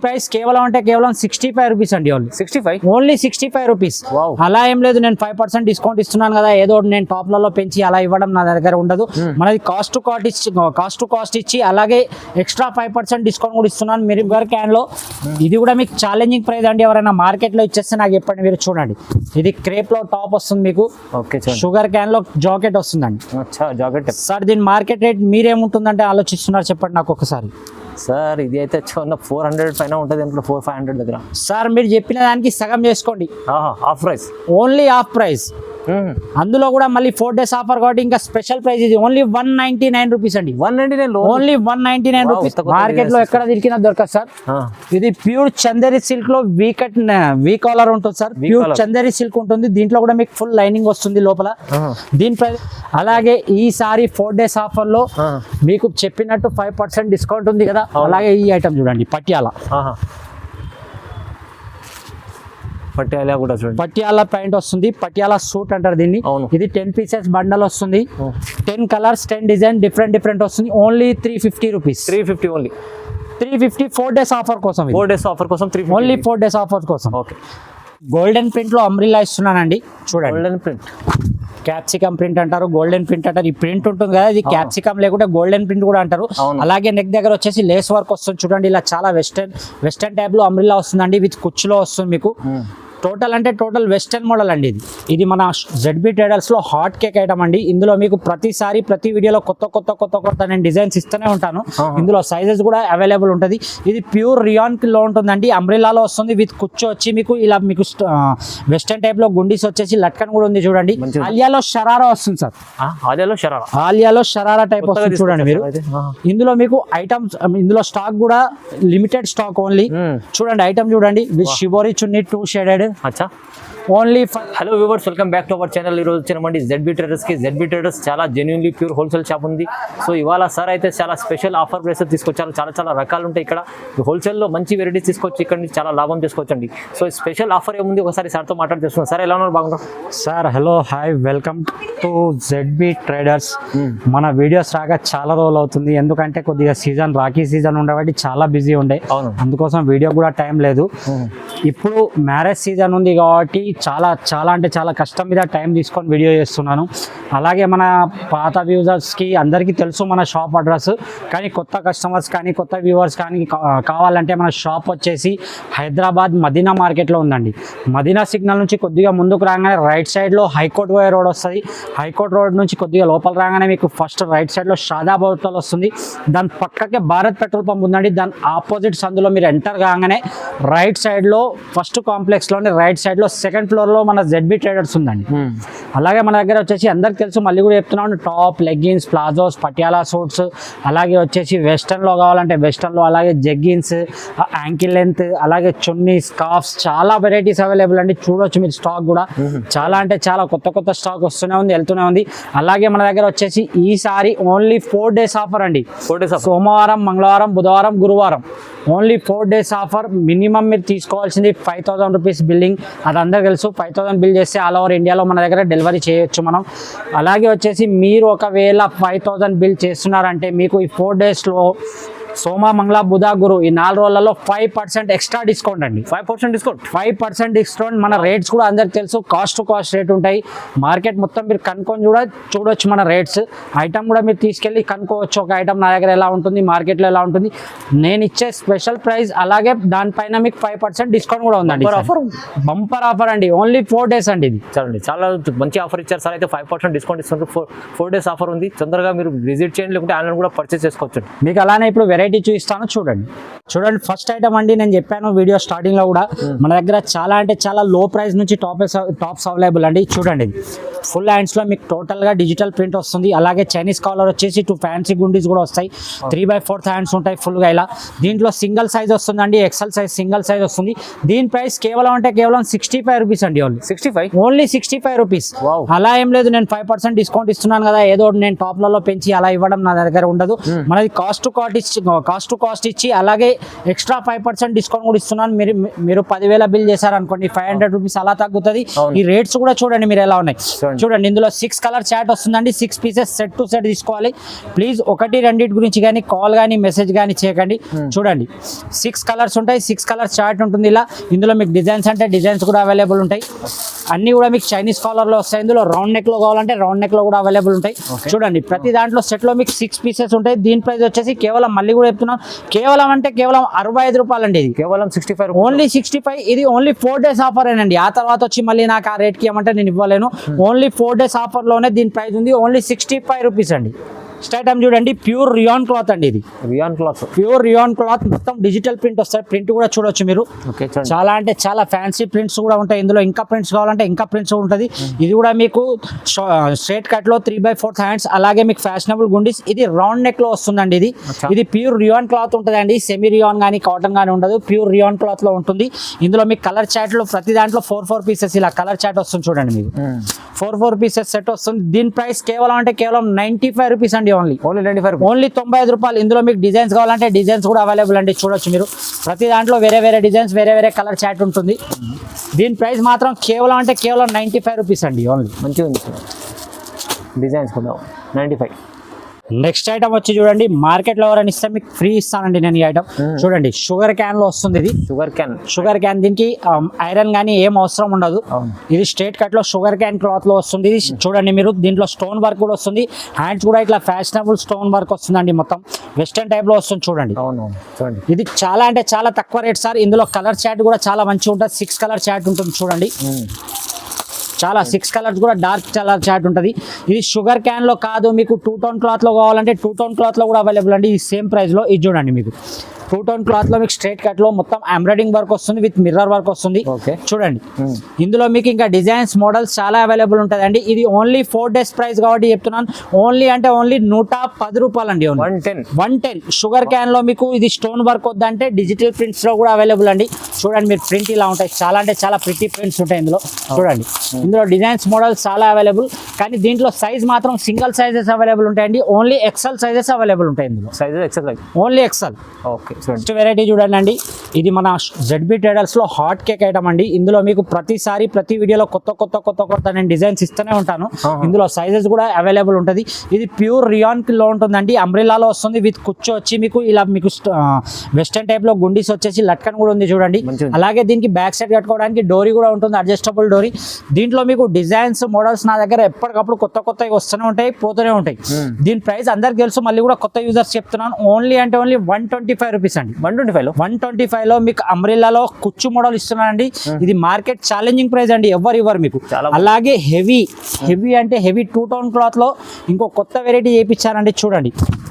Price కేవలం అంటే కేవలం 65 రూపీస్ అండి. Only 65 rupees. అలా ఏం లేదు, నేను 5% డిస్కౌంట్ ఇస్తున్నాను కదా, ఏదో నేను టాప్లలో పెంచి అలా ఇవ్వడం నా దగ్గర ఉండదు. మనది కాస్ట్ టు కాస్ట్ ఇచ్చి అలాగే ఎక్స్ట్రా 5% డిస్కౌంట్ కూడా ఇస్తున్నాను. మీరు షుగర్ క్యాన్ లో ఇది కూడా మీకు ఛాలెంజింగ్ ప్రైస్ అండి. ఎవరైనా మార్కెట్ లో ఇచ్చేస్తే నాకు చెప్పండి. మీరు చూడండి, ఇది క్రేప్ లో టాప్ వస్తుంది మీకు, షుగర్ క్యాన్ లో జాకెట్ వస్తుందండి. సార్ దీని మార్కెట్ రేట్ మీరేముంటుందంటే ఆలోచిస్తున్నారు చెప్పండి నాకు ఒకసారి. సార్ ఇది అయితే 400 పైన ఉంటుంది, 400-500 దగ్గర. సార్ మీరు చెప్పిన దానికి సగం చేసుకోండి, half price, only half price. అందులో కూడా మళ్ళీ 4 days ఆఫర్ కాబట్టి ఇంకా స్పెషల్ ప్రైస్. ఇది ఓన్లీ 199 రూపీస్ అండి. 199, ఓన్లీ 199 రూపీస్. మార్కెట్ లో ఎక్కడ దొరికినా దొరకదు సార్. ఇది ప్యూర్ చందేరి సిల్క్ లో వీ కాలర్ ఉంటుంది సార్. ప్యూర్ చందేరి సిల్క్ ఉంటుంది. దీంట్లో కూడా మీకు ఫుల్ లైనింగ్ వస్తుంది లోపల. దీని ప్రైస్ అలాగే ఈసారి 4 days ఆఫర్ లో మీకు చెప్పినట్టు 5% డిస్కౌంట్ ఉంది కదా. అలాగే ఈ ఐటమ్ చూడండి, పటియాలా కూడా చూడండి, పటియాలా ప్యాంట్ వస్తుంది. పటియాలా సూట్ అంటారు దీన్ని. ఇది 10 pieces బండల్ వస్తుంది. 10 కలర్స్ 10 డిజైన్ డిఫరెంట్ వస్తుంది. Only 350 rupees. 350 only. 350 4 days offer కోసం. 4 days ఆఫర్ కోసం 350. ఓన్లీ 4 days ఆఫర్ కోసం. ఓకే. గోల్డెన్ ప్రింట్ లో అంబ్రిల్లా ఇస్తున్నానండి. చూడండి, గోల్డెన్ ప్రింట్, క్యాప్సికమ్ ప్రింట్ అంటారు, గోల్డెన్ ప్రింట్ అంటారు. ఈ ప్రింట్ ఉంటుంది కదా, ఇది క్యాప్సికమ్ లేకుంటే గోల్డెన్ ప్రింట్ కూడా అంటారు. అలాగే నెక్ దగ్గర వచ్చేసి లేస్ వర్క్ వస్తుంది. చూడండి, ఇలా చాలా వెస్టర్న్ టైప్ లో అంబ్రిల్లా వస్తుందండి. విత్ కుచ్చులో వస్తుంది మీకు. టోటల్ అంటే టోటల్ వెస్టర్న్ మోడల్ అండి. ఇది మన జెడ్బీ ట్రేడర్స్ లో హాట్ కేక్ ఐటమ్ అండి. ఇందులో మీకు ప్రతిసారి ప్రతి వీడియోలో కొత్త నేను డిజైన్స్ ఇస్తూనే ఉంటాను. ఇందులో సైజెస్ కూడా అవైలబుల్ ఉంటుంది. ఇది ప్యూర్ రియాన్ లో ఉంటుందండి. అంబ్రిల్లాలో వస్తుంది. విత్ కుచ్చు వచ్చి మీకు ఇలా మీకు వెస్టర్న్ టైప్ లో గుండీస్ వచ్చేసి లట్కన్ కూడా ఉంది. చూడండి, ఆలియాలో షరారా వస్తుంది సార్. ఆలియాలో షరారా టైప్ వస్తుంది. చూడండి మీరు, ఇందులో మీకు ఐటమ్స్, ఇందులో స్టాక్ కూడా లిమిటెడ్ స్టాక్ ఓన్లీ. చూడండి ఐటమ్ చూడండి, విత్ షిబోరి చున్నీ 2 షేడెడ్. అచ్చా, only. Hello viewers, welcome back to our channel. ఈరోజు వచ్చినామండి జెడ్బీ ట్రేడర్స్ కి. జెడ్బీ ట్రేడర్స్ చాలా జెన్యూన్లీ ప్యూర్ హోల్సేల్ షాప్ ఉంది. సో ఇవాళ సార్ అయితే చాలా స్పెషల్ ఆఫర్ ప్రైసెస్ తీసుకొచ్చారు. చాలా రకాలు ఉంటాయి ఇక్కడ. హోల్సేల్లో మంచి వెరైటీస్ తీసుకొచ్చి ఇక్కడ నుంచి చాలా లాభం చేసుకోవచ్చండి. సో స్పెషల్ ఆఫర్ ఏముంది ఒకసారి సార్తో మాట్లాడుతున్నాం. సార్ ఎలా ఉన్నారు? బాగున్నారు sir. Hello, hi, welcome to ZB traders. మన వీడియోస్ రాగా చాలా రోజులు అవుతుంది. ఎందుకంటే కొద్దిగా సీజన్, రాఖీ సీజన్ ఉండబట్టి చాలా బిజీ ఉండే. అందుకోసం వీడియో కూడా టైం లేదు. ఇప్పుడు మ్యారేజ్ సీజన్ ఉంది కాబట్టి చాలా అంటే చాలా కష్టం మీద టైం తీసుకొని వీడియో చేస్తున్నాను. అలాగే మన పాత వ్యూవర్స్కి అందరికీ తెలుసు మన షాప్ అడ్రస్. కానీ కొత్త కస్టమర్స్ కానీ కొత్త వ్యూవర్స్ కానీ కావాలంటే మన షాప్ వచ్చేసి హైదరాబాద్ మదీనా మార్కెట్లో ఉందండి. మదీనా సిగ్నల్ నుంచి కొద్దిగా ముందుకు రాగానే రైట్ సైడ్లో హైకోర్ట్ పోయే రోడ్ వస్తుంది. హైకోర్ట్ రోడ్ నుంచి కొద్దిగా లోపల రాగానే మీకు ఫస్ట్ రైట్ సైడ్లో షాదాబ్ హోటల్ వస్తుంది. దాని పక్కకే భారత్ పెట్రోల్ పంప్ ఉందండి. దాని ఆపోజిట్ సందులో మీరు ఎంటర్ కాగానే రైట్ సైడ్లో ఫస్ట్ కాంప్లెక్స్లోనే రైట్ సైడ్లో సెకండ్ ఫ్లోర్లో మన జెడ్బీ ట్రేడర్స్ ఉందండి. అలాగే మన దగ్గర వచ్చేసి అందరికి తెలుసు, మళ్ళీ కూడా చెప్తున్నాను, top, leggings, palazzos, Patiala suits, అలాగే వచ్చేసి వెస్టర్న్లో కావాలంటే వెస్టర్న్లో, అలాగే జెగ్గిన్స్, యాంకిల్ లెంత్, అలాగే చున్నీ, స్కార్ఫ్స్, చాలా వెరైటీస్ అవైలబుల్ అండి. చూడొచ్చు మీరు స్టాక్ కూడా చాలా అంటే చాలా కొత్త స్టాక్ వస్తూనే ఉంది, వెళ్తూనే ఉంది. అలాగే మన దగ్గర వచ్చేసి ఈసారి ఓన్లీ 4 days ఆఫర్ అండి. సోమవారం, మంగళవారం, బుధవారం, గురువారం ఓన్లీ 4 days ఆఫర్. మినిమం మీరు తీసుకోవాల్సింది 5000 రూపీస్ బిల్లింగ్. అది అందరు తెలుసు. 5000 బిల్ చేస్తే ఆల్ ఓవర్ ఇండియాలో మన దగ్గర డెలివరీ చేయొచ్చు మనం. అలాగే వచ్చేసి మీరు ఒకవేళ 5000 బిల్ చేస్తున్నారంటే మీకు ఈ 4 daysలో సోమ, మంగళ, బుధ, గురు ఈ 4 రోజులలో 5% ఎక్స్ట్రా డిస్కౌంట్ అండి. 5% డిస్కౌంట్. మన రేట్స్ కూడా అందరికి తెలుసు, కాస్ట్ టు కాస్ట్ రేట్ ఉంటాయి. మార్కెట్ మొత్తం మీరు కనుక్కొని చూడొచ్చు మన రేట్స్. ఐటమ్ కూడా మీరు తీసుకెళ్ళి కనుక్కోవచ్చు. ఒక ఐటమ్ నా దగ్గర ఎలా ఉంటుంది, మార్కెట్లో ఎలా ఉంటుంది. నేను ఇచ్చే స్పెషల్ ప్రైస్, అలాగే దానిపైన మీకు 5% డిస్కౌంట్ కూడా ఉందండి. బంపర్ ఆఫర్ అండి. ఓన్లీ 4 days అండి. ఇది చూడండి, చాలా మంచి ఆఫర్ ఇచ్చారు సార్. అయితే 5% డిస్కౌంట్ ఇస్తున్నారు. 4 days ఆఫర్ ఉంది. తొందరగా మీరు విజిట్ చేయండి, లేకుంటే ఆన్లైన్ కూడా పర్చేస్ చేసుకోవచ్చు. మీకు అలానే ఇప్పుడు వెరైటీ చూపిస్తాను. చూడండి ఫస్ట్ ఐటమ్ అండి. నేను చెప్పాను వీడియో స్టార్టింగ్ లో కూడా మన దగ్గర చాలా అంటే చాలా లో ప్రైస్ నుంచి టాప్స్ అవైలబుల్ అండి. చూడండి, ఫుల్ హ్యాండ్స్ లో మీకు టోటల్ గా డిజిటల్ ప్రింట్ వస్తుంది. అలాగే చైనీస్ కాలర్ వచ్చేసి 2 ఫ్యాన్సీ గుండీస్ కూడా వస్తాయి. 3/4 హ్యాండ్స్ ఉంటాయి ఫుల్ గా. ఇలా దీంట్లో సింగిల్ సైజ్ వస్తుందండి, ఎక్సెల్ సైజ్, సింగిల్ సైజ్ వస్తుంది. దీని ప్రైస్ కేవలం అంటే కేవలం 65 రూపీస్ అండి. Only 65 rupees. అలా ఏం లేదు, నేను 5% డిస్కౌంట్ ఇస్తున్నాను కదా, ఏదో నేను టాప్లలో పెంచి అలా ఇవ్వడం నా దగ్గర ఉండదు. మనది cost to cost to cost ఇచ్చి అలాగే ఎక్స్ట్రా 5% డిస్కౌంట్ కూడా ఇస్తున్నాను. మీరు 10,000 బిల్ చేశారనుకోండి 500 రూపీస్ అలా తగ్గుతుంది. ఈ రేట్స్ కూడా చూడండి మీరు ఎలా ఉన్నాయి. చూడండి ఇందులో 6 కలర్ చాట్ వస్తుందండి. 6 పీసెస్ సెట్ టు సెట్ తీసుకోవాలి. ప్లీజ్ ఒకటి రెండింటి గురించి కానీ కాల్ కానీ మెసేజ్ కానీ చేయకండి. చూడండి 6 కలర్స్ ఉంటాయి. 6 కలర్ చాట్ ఉంటుంది. ఇలా ఇందులో మీకు డిజైన్స్ అంటే డిజైన్స్ కూడా అవైలబుల్ ఉంటాయి. అన్ని కూడా మీకు చైనీస్ కాలర్లో వస్తాయి. ఇందులో రౌండ్ నెక్ లో కావాలంటే రౌండ్ నెక్ లో కూడా అవైలబుల్ ఉంటాయి. చూడండి ప్రతి దాంట్లో సెట్ లో మీకు 6 పీసెస్ ఉంటాయి. దీని ప్రైస్ వచ్చేసి కేవలం మళ్ళీ కూడా చెప్తున్నాను కేవలం అంటే కేవలం 65 రూపాయలు అండి. ఇది కేవలం 65 ఓన్లీ 65. ఇది ఓన్లీ 4 డేస్ ఆఫర్ అండి. ఆ తర్వాత వచ్చి మళ్ళీ నాకు ఆ రేట్కి ఏమంటే నేను ఇవ్వలేను. ఓన్లీ 4 డేస్ ఆఫర్ లోనే దీని ప్రైస్ ఉంది. ఓన్లీ 65 రూపీస్ అండి. నెక్స్ట్ ఐటమ్ చూడండి ప్యూర్ రియాన్ క్లాత్ అండి. ఇది rayon cloth, pure rayon cloth మొత్తం డిజిటల్ ప్రింట్ వస్తాయి. ప్రింట్ కూడా చూడొచ్చు మీరు. చాలా అంటే చాలా ఫ్యాన్సీ ప్రింట్స్ కూడా ఉంటాయి. ఇందులో ఇంకా ప్రింట్స్ కావాలంటే ఇంకా ప్రింట్స్ ఉంటుంది. ఇది కూడా మీకు స్ట్రైట్ కట్ లో 3/4 హ్యాండ్స్ అలాగే మీకు ఫ్యాషనబుల్ గుండీస్. ఇది రౌండ్ నెక్ లో వస్తుందండి. ఇది ప్యూర్ రియాన్ క్లాత్ ఉంటుందండి. సెమీ రియాన్ కానీ కాటన్ కానీ ఉండదు. ప్యూర్ రియాన్ క్లాత్ లో ఉంటుంది. ఇందులో మీకు కలర్ చాట్ లో ప్రతి దాంట్లో 4 పీసెస్ ఇలా కలర్ చాట్ వస్తుంది. చూడండి మీకు 4 పీసెస్ సెట్ వస్తుంది. దీని ప్రైస్ కేవలం అంటే కేవలం 95 రూపీస్ అండి. ఓన్లీ 95 రూపాయలు. ఇందులో మీకు డిజైన్స్ కావాలంటే డిజైన్స్ కూడా అవైలబుల్ అండి. చూడొచ్చు మీరు ప్రతి దాంట్లో వేరే వేరే డిజైన్స్ వేరే వేరే కలర్ చాట్ ఉంటుంది. దీని ప్రైస్ మాత్రం కేవలం అంటే కేవలం 95 రూపీస్ అండి. ఓన్లీ మంచిగా ఉంది. డిజైన్స్ కూడా 95. నెక్స్ట్ ఐటమ్ వచ్చి చూడండి మార్కెట్లో ఎవరైనా ఇస్తే మీకు ఫ్రీ ఇస్తానండి నేను ఈ ఐటమ్. చూడండి షుగర్ క్యాన్ లో వస్తుంది. ఇది షుగర్ క్యాన్ దీనికి ఐరన్ కానీ ఏం అవసరం ఉండదు. ఇది స్ట్రైట్ కట్ లో షుగర్ క్యాన్ క్లాత్ లో వస్తుంది. చూడండి మీరు దీంట్లో స్టోన్ వర్క్ కూడా వస్తుంది. హ్యాండ్స్ కూడా ఇట్లా ఫ్యాషనబుల్ స్టోన్ వర్క్ వస్తుందండి. మొత్తం వెస్టర్న్ టైప్ లో వస్తుంది. చూడండి ఇది చాలా అంటే చాలా తక్కువ రేట్ సార్. ఇందులో కలర్ చాట్ కూడా చాలా మంచిగా ఉంటుంది. 6 కలర్ చాట్ ఉంటుంది. చూడండి చాలా 6 కలర్స్ కూడా డార్క్ కలర్ చాట్ ఉంటుంది. ఇది షుగర్ క్యాన్ లో కాదు. మీకు 2 టోన్ క్లాత్ లో కావాలంటే 2 టోన్ క్లాత్ లో కూడా అవైలబుల్ అండి. ఈ సేమ్ ప్రైస్ లో. ఇది చూడండి మీకు 2 టోన్ క్లాత్ లో మీకు స్ట్రైట్ కట్ లో మొత్తం ఎంబ్రాయిడింగ్ వర్క్ వస్తుంది విత్ మిర్రర్ వర్క్ వస్తుంది. చూడండి ఇందులో మీకు ఇంకా డిజైన్స్ మోడల్స్ చాలా అవైలబుల్ ఉంటుందండి. ఇది ఓన్లీ 4 డేస్ ప్రైస్ కాబట్టి చెప్తున్నాను. ఓన్లీ అంటే ఓన్లీ 110 రూపాయలు అండి. 110. షుగర్ క్యాన్ లో మీకు ఇది స్టోన్ వర్క్ వద్దంటే డిజిటల్ ప్రింట్స్ లో కూడా అవైలబుల్ అండి. చూడండి మీరు ప్రింట్ ఇలా ఉంటాయి. చాలా అంటే చాలా ప్రిటీ ప్రింట్స్ ఉంటాయి ఇందులో. చూడండి ఇందులో డిజైన్స్ మోడల్స్ చాలా అవైలబుల్. కానీ దీంట్లో సైజ్ మాత్రం సింగిల్ సైజెస్ అవైలబుల్ ఉంటాయండి. ఓన్లీ ఎక్సెల్ సైజెస్ అవైలబుల్ ఉంటాయి ఇందులో. Only XL. Okay next variety చూడండి. ఇది మన ZB ట్రేడర్స్ లో హాట్ కేక్ ఐటమ్ అండి. ఇందులో మీకు ప్రతిసారి ప్రతి వీడియోలో కొత్త నేను డిజైన్స్ ఇస్తూనే ఉంటాను. ఇందులో సైజెస్ కూడా అవైలబుల్ ఉంటుంది. ఇది ప్యూర్ రియాన్ లో ఉంటుందండి. అంబ్రెల్లాలో వస్తుంది విత్ కుచ్చు వచ్చి మీకు ఇలా మీకు వెస్టర్న్ టైప్ లో గుండీస్ వచ్చేసి లట్కన్ కూడా ఉంది. చూడండి అలాగే దీనికి బ్యాక్ సైడ్ కట్టుకోవడానికి డోరీ కూడా ఉంటుంది. అడ్జస్టబుల్ డోరీ. దీంట్లో మీకు డిజైన్స్ మోడల్స్ నా దగ్గర ఎప్పటికప్పుడు కొత్తవి వస్తూనే ఉంటాయి పోతూనే ఉంటాయి. దీని ప్రైస్ అందరికి తెలుసు. మళ్ళీ కూడా కొత్త యూజర్స్ చెప్తున్నాను. ఓన్లీ అంటే ఓన్లీ 125 రూపీస్ అండి. 125 లో మీకు అంబ్రెల్లాలో కుచ్చు మోడల్ ఇస్తున్నానండి. ఇది మార్కెట్ ఛాలెంజింగ్ ప్రైస్ అండి. ఎవరు మీకు. అలాగే హెవీ అంటే హెవీ 2 టోన్ క్లాత్ లో ఇంకో కొత్త వెరైటీ చేయించారండి. చూడండి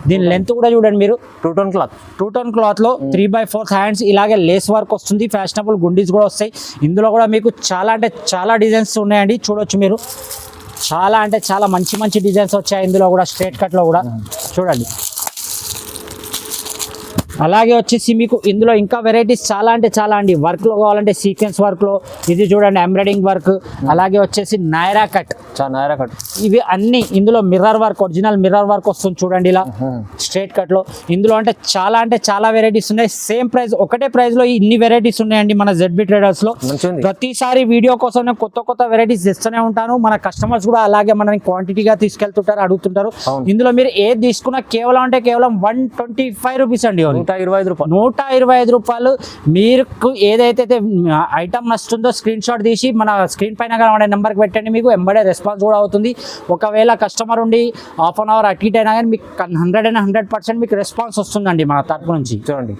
దీని లెంత్ కూడా చూడండి మీరు. 2 టోన్ క్లాత్ లో 3/4 హ్యాండ్స్ ఇలాగే లేస్ వర్క్ వస్తుంది. ఫ్యాషనబుల్ గుండీస్ కూడా వస్తాయి. ఇందులో కూడా మీకు చాలా అంటే చాలా డిజైన్స్ ఉన్నాయండి. చూడొచ్చు మీరు చాలా అంటే చాలా మంచి డిజైన్స్ వచ్చాయి ఇందులో కూడా. స్ట్రైట్ కట్ లో కూడా చూడండి. అలాగే వచ్చేసి మీకు ఇందులో ఇంకా వెరైటీస్ చాలా అంటే చాలా అండి. వర్క్లో కావాలంటే సీక్వెన్స్ వర్క్లో ఇది చూడండి ఎంబ్రాయిడింగ్ వర్క్. అలాగే వచ్చేసి నైరా కట్. ఇవి అన్ని ఇందులో mirror work original mirror work వస్తుంది. చూడండి ఇలా స్ట్రైట్ కట్లో. ఇందులో అంటే చాలా వెరైటీస్ ఉన్నాయి. సేమ్ ప్రైస్ ఒకటే ప్రైస్ లో ఇన్ని వెరైటీస్ ఉన్నాయండి మన ZB ట్రేడర్స్ లో. ప్రతిసారి వీడియో కోసం నేను కొత్త వెరైటీస్ తెస్తూనే ఉంటాను. మన కస్టమర్స్ కూడా అలాగే మనని క్వాంటిటీగా తీసుకెళ్తుంటారు, అడుగుతుంటారు. ఇందులో మీరు ఏది తీసుకున్నా కేవలం అంటే కేవలం 125 రూపీస్ అండి. 125 రూపాయలు. మీకు ఏదైతే ఐటమ్ నచ్చుతుందో స్క్రీన్ షాట్ తీసి మన స్క్రీన్ పైన కనబడే నెంబర్కి పెట్టండి. మీకు ఎంబడే రెస్పాన్స్ కూడా అవుతుంది. ఒకవేళ కస్టమర్ ఉండి హాఫ్ అన్ అవర్ అటు ఇటు అయినా కానీ మీకు 100% మీకు రెస్పాన్స్ వస్తుందండి మన తరపు నుంచి. చూడండి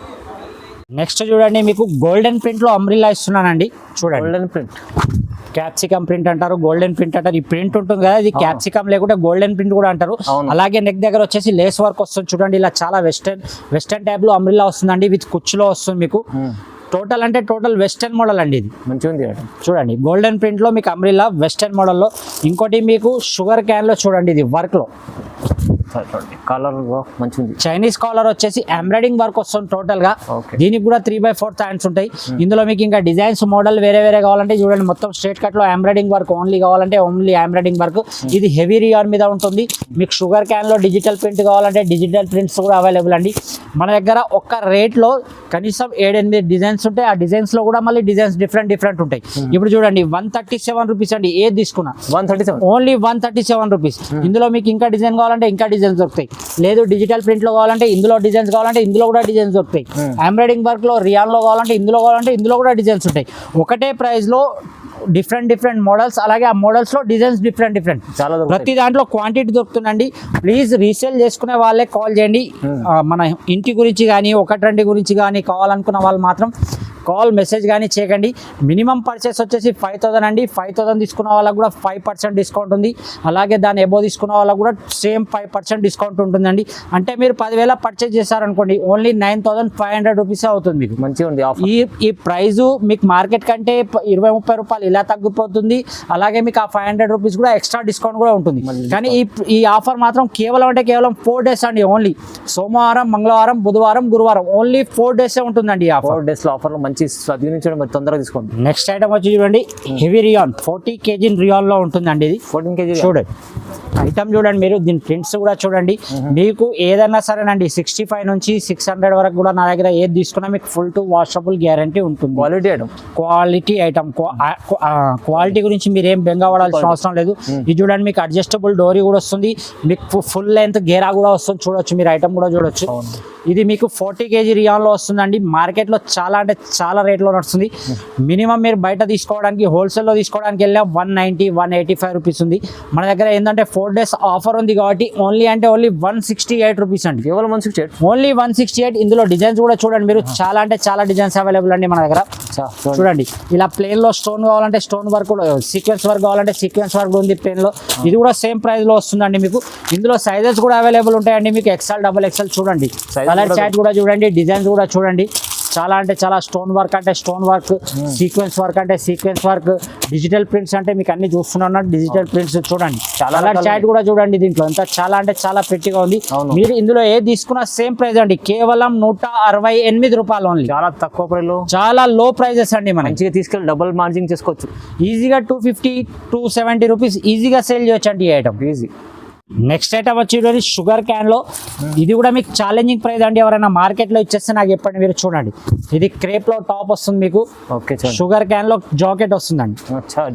నెక్స్ట్ చూడండి మీకు గోల్డెన్ ప్రింట్ లో అంబ్రెల్లా ఇస్తున్నానండి. చూడండి గోల్డెన్ ప్రింట్, క్యాప్సికమ్ ప్రింట్ అంటారు, గోల్డెన్ ప్రింట్ అంటారు. ఈ ప్రింట్ ఉంటుంది కదా ఇది క్యాప్సికమ్ లేకుంటే గోల్డెన్ ప్రింట్ కూడా అంటారు. అలాగే నెక్ దగ్గర వచ్చేసి లేస్ వర్క్ వస్తుంది. చూడండి ఇలా చాలా వెస్టర్న్ టైప్ లో అంబ్రెల్లా వస్తుందండి విత్ కుచ్చులో వస్తుంది మీకు. టోటల్ అంటే టోటల్ వెస్టర్న్ మోడల్ అండి. ఇది మంచిగా ఉంది చూడండి. గోల్డెన్ ప్రింట్ లో మీకు అంబ్రెల్లా వెస్టర్న్ మోడల్లో. ఇంకోటి మీకు షుగర్ క్యాన్ లో చూడండి ఇది వర్క్ లో చూడండి కలర్ మంచిగా ఉంది. చైనీస్ కాలర్ వచ్చేసి ఎంబ్రాయిడింగ్ వర్క్ వస్తుంది టోటల్ గా. Okay. దీనికి కూడా 3/4 హ్యాండ్స్ ఉంటాయి. ఇందులో మీకు ఇంకా డిజైన్స్ మోడల్ వేరే వేరే కావాలంటే చూడండి, మొత్తం స్ట్రేట్ కట్ లో ఎంబ్రాయిడింగ్ వర్క్ ఓన్లీ కావాలంటే ఓన్లీ ఎంబ్రాయిడింగ్ వర్క్. ఇది హెవీ రియాన్ మీద ఉంటుంది. మీకు షుగర్ క్యాన్ లో డిజిటల్ ప్రింట్ కావాలంటే డిజిటల్ ప్రింట్స్ కూడా అవైలబుల్ అండి మన దగ్గర. ఒక్క రేట్ లో కనీసం 7-8 డిజైన్స్ ఉంటాయి. ఆ డిజైన్స్ లో కూడా మళ్ళీ డిజైన్స్ డిఫరెంట్ ఉంటాయి. ఇప్పుడు చూడండి 137 రూపీస్ అండి. ఏది తీసుకున్నా 137 ఓన్లీ 137 రూపీస్. ఇందులో మీకు ఇంకా డిజైన్ కావాలంటే ఇంకా డిజైన్స్ దొరుకుతాయి. లేదు డిజిటల్ ప్రింట్ లో కావాలంటే ఇందులో డిజైన్స్ కావాలంటే ఇందులో కూడా డిజైన్స్ దొరుకుతాయి. ఎంబ్రాయిడింగ్ వర్క్ లో రియాన్ లో కావాలంటే ఇందులో కూడా డిజైన్స్ ఉంటాయి. ఒకటే ప్రైస్ లో డిఫరెంట్ మోడల్స్, అలాగే ఆ మోడల్స్ లో డిజైన్స్ డిఫరెంట్ చాలా దొరుకుతాయి. ప్రతి దాంట్లో క్వాంటిటీ దొరుకుతుందండి. ప్లీజ్ రీసేల్ చేసుకునే వాళ్ళే కాల్ చేయండి. మన ఇంటి గురించి కానీ 1-2 గురించి కానీ కావాలనుకున్న వాళ్ళు మాత్రం కాల్ మెసేజ్ కానీ చేయకండి. మినిమం పర్చేస్ వచ్చేసి 5,000 అండి. 5,000 తీసుకున్న వాళ్ళకు కూడా 5% డిస్కౌంట్ ఉంది. అలాగే దాని ఎబో తీసుకున్న వాళ్ళకు కూడా సేమ్ 5% డిస్కౌంట్ ఉంటుందండి. అంటే మీరు 10,000 పర్చేస్ చేశారనుకోండి ఓన్లీ 9,500 రూపీస్ అవుతుంది మీకు. మంచిగా ఉంది ఆఫర్. ఈ ప్రైజు మీకు మార్కెట్ కంటే 20-30 రూపాయలు ఇలా తగ్గిపోతుంది. అలాగే మీకు ఆ 500 రూపీస్ కూడా ఎక్స్ట్రా డిస్కౌంట్ కూడా ఉంటుంది. కానీ ఈ ఆఫర్ మాత్రం కేవలం 4 డేస్ అండి. ఓన్లీ సోమవారం, మంగళవారం, బుధవారం, గురువారం ఓన్లీ 4 డేసే ఉంటుందండి ఈ ఆఫర్. 4 డేస్ లో ఆఫర్ మంచి చదివించడం మరి తొందరగా తీసుకోండి. నెక్స్ట్ ఐటమ్ వచ్చి చూడండి హెవీ రియాన్ 40 kg రియాన్ లో ఉంటుందండి. ఇది 14 kg చూడండి ఐటమ్ చూడండి మీరు. దీని ప్రింట్స్ కూడా చూడండి. మీకు ఏదైనా సరేనండి 65 నుంచి 600 వరకు కూడా నా దగ్గర ఏది తీసుకున్నా మీకు ఫుల్ టు వాషబుల్ గ్యారంటీ ఉంటుంది. క్వాలిటీ ఐటమ్ క్వాలిటీ గురించి మీరు ఏం బెంగపడాల్సిన అవసరం లేదు. ఇది చూడండి మీకు అడ్జస్టబుల్ డోరీ కూడా వస్తుంది. మీకు ఫుల్ లెంత్ గేరా కూడా వస్తుంది. చూడొచ్చు మీరు ఐటమ్ కూడా చూడొచ్చు. ఇది మీకు 40 kg రియాన్ లో వస్తుందండి. మార్కెట్ లో చాలా అంటే చాలా రేట్ లో నడుస్తుంది. మినిమం మీరు బయట తీసుకోవడానికి హోల్సేల్ లో తీసుకోవడానికి వెళ్ళా 190-185 రూపీస్ ఉంది. మన దగ్గర ఏంటంటే 4 డేస్ ఆఫర్ ఉంది కాబట్టి ఓన్లీ 168 రూపీస్ అండి. కేవలం 168 ఓన్లీ 168. ఇందులో డిజైన్స్ కూడా చూడండి మీరు. చాలా అంటే చాలా డిజైన్స్ అవైలబుల్ అండి మన దగ్గర. చూడండి ఇలా ప్లేన్ లో స్టోన్ కావాలంటే స్టోన్ వర్క్ కూడా, సీక్వెన్స్ వర్క్ కావాలంటే సీక్వెన్స్ వర్క్ ఉంది ప్లేన్ లో. ఇది కూడా సేమ్ ప్రైస్ లో వస్తుందండి మీకు. ఇందులో సైజెస్ కూడా అవైలబుల్ ఉంటాయండి మీకు. XL, XXL చూడండి. కలర్ చార్ట్ కూడా చూడండి. డిజైన్స్ కూడా చూడండి. చాలా అంటే చాలా స్టోన్ వర్క్ అంటే స్టోన్ వర్క్, సీక్వెన్స్ వర్క్ అంటే సీక్వెన్స్ వర్క్, డిజిటల్ ప్రింట్స్ అంటే మీకు అన్ని చూస్తున్నాను. డిజిటల్ ప్రింట్స్ చూడండి. కలర్ చార్ట్ కూడా చూడండి. దీంట్లో ఎంత చాలా అంటే చాలా పెట్టిగా ఉంది. మీరు ఇందులో ఏది తీసుకున్నా సేమ్ ప్రైస్ అండి. కేవలం 168 రూపాయలు ఓన్లీ. చాలా తక్కువ ప్రైస్ లో చాలా లో ప్రైజెస్ అండి. మనం మంచిగా తీసుకెళ్ళి డబుల్ మార్జిన్ చేసుకోవచ్చు. ఈజీగా 250-270 రూపీస్ ఈజీగా సేల్ చేయొచ్చు అండి ఈ ఐటమ్. ఈజీ. నెక్స్ట్ ఐటమ్ వచ్చి షుగర్ క్యాన్ లో. ఇది కూడా మీకు ఛాలెంజింగ్ ప్రైస్ అండి. ఎవరైనా మార్కెట్ లో ఇచ్చేస్తే నాకు చెప్పండి. మీరు చూడండి ఇది క్రేప్ లో టాప్ వస్తుంది మీకు. ఓకే. షుగర్ క్యాన్ లో జాకెట్ వస్తుందండి.